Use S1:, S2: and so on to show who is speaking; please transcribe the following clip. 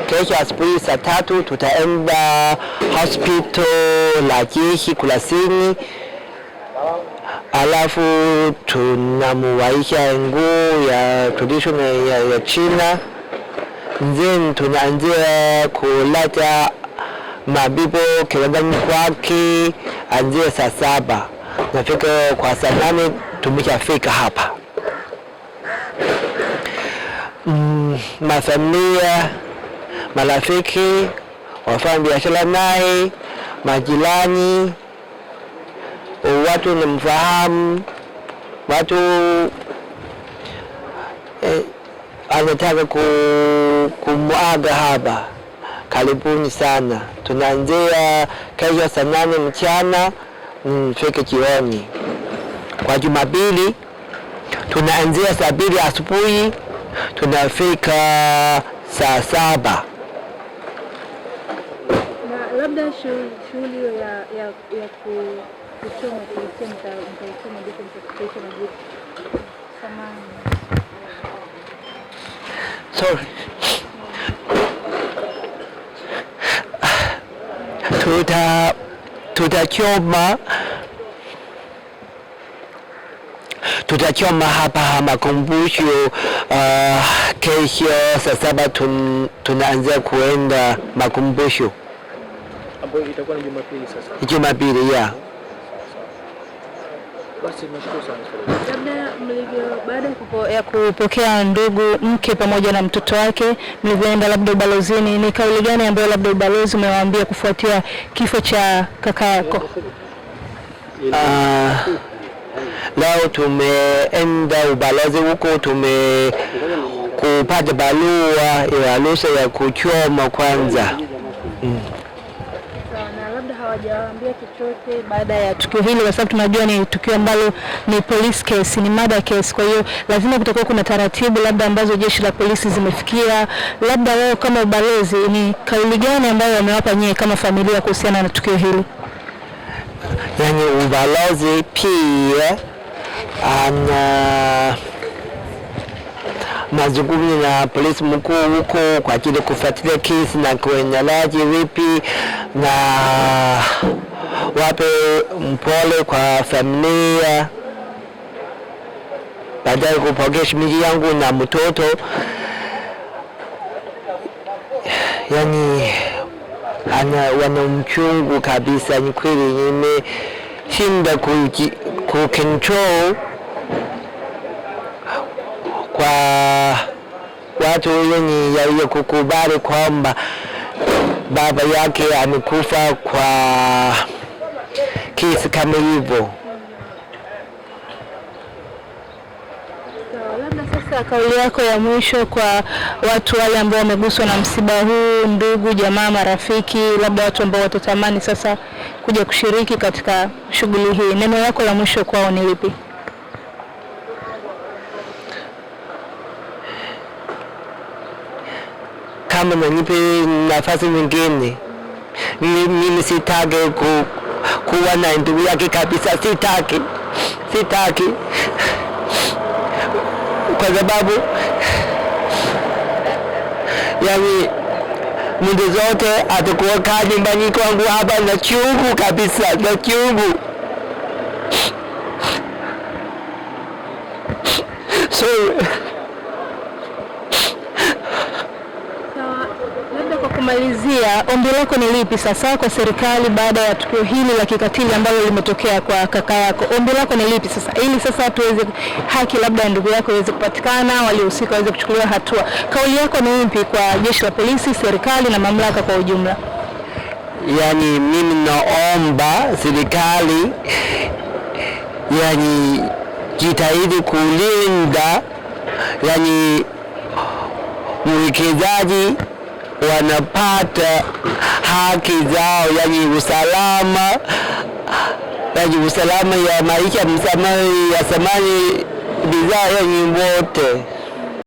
S1: Kesho asubuhi saa 3 tutaenda hospital la jeshi Kurasini, alafu tunamuwaisha nguo ya traditional ya China. Then tunaanzia kuleta mabibo kiwandani kwake anzia saa 7. Nafika kwa saa 8 tumeshafika hapa. Mafamilia, marafiki, wafanya biashara naye, majirani, watu nimfahamu, watu anataka kumuaga hapa. Karibuni sana. Tunaanzia kesho saa 8 mchana fika jioni. Kwa Jumapili tunaanzia saa 2 asubuhi tunafika saa 7.
S2: Na labda shughuli ya kuchoma mtaichoma vipi na vipi? Samani.
S1: Sorry. Tutachoma hapa makumbusho. Kesho saa 7 tunaanza kuenda makumbusho.
S3: Ambayo itakuwa ni Jumapili sasa.
S1: Jumapili ya.
S3: Basi nashukuru sana.
S2: Labda baada ya kupokea ndugu mke pamoja na mtoto wake, mlivyoenda labda ubalozini, ni kauli gani ambayo labda ubalozi umewaambia kufuatia kifo cha kaka yako?
S1: Leo tumeenda ubalozi huko, kupata barua ya ruhusa ya kuchoma kwanza.
S2: Na labda hawajawaambia chochote baada ya tukio hili, kwa sababu tunajua ni tukio ambalo ni police case, ni murder case. Kwa hiyo lazima kutakuwa kuna taratibu labda ambazo jeshi la polisi zimefikia. Labda wao kama ubalozi, ni kauli gani ambayo wamewapa nyie kama familia kuhusiana na tukio hili?
S1: Yani ubalozi pia ana mazungumzo na polisi mkuu huko kwa ajili kufuatilia kesi na kuendeleaje vipi, na wape mpole kwa familia. Baadaye kupokea shemeji yangu na mtoto, yani wana mchungu kabisa. Ni kweli nimeshinda kucontrol kwa watu wenye ya kukubali kwamba baba yake amekufa kwa kesi kama hivyo.
S2: Labda sasa kauli yako ya mwisho kwa watu wale ambao wameguswa na msiba huu, ndugu, jamaa, marafiki, labda watu ambao watatamani sasa kuja kushiriki katika shughuli hii, neno lako la mwisho kwao ni lipi?
S1: Kama nanipe nafasi nyingine, mimi sitaki kuwa na ndugu yake kabisa, sitaki kwa sababu yani muda zote atakuwa kaa nyumbani kwangu hapa na chungu kabisa, na chungu. So
S2: labda kwa kumalizia, ombi lako ni lipi sasa kwa serikali baada ya tukio hili la kikatili ambalo limetokea kwa kaka yako? Ombi lako ni lipi sasa, ili sasa tuweze haki labda ya ndugu yako iweze kupatikana, waliohusika waweze kuchukuliwa hatua? Kauli yako ni ipi kwa jeshi la polisi, serikali na mamlaka kwa ujumla?
S1: Yani mimi naomba serikali yani jitahidi kulinda yani mwekezaji wanapata haki zao, yani usalama ya maisha, ya samani bidhaa yani wote.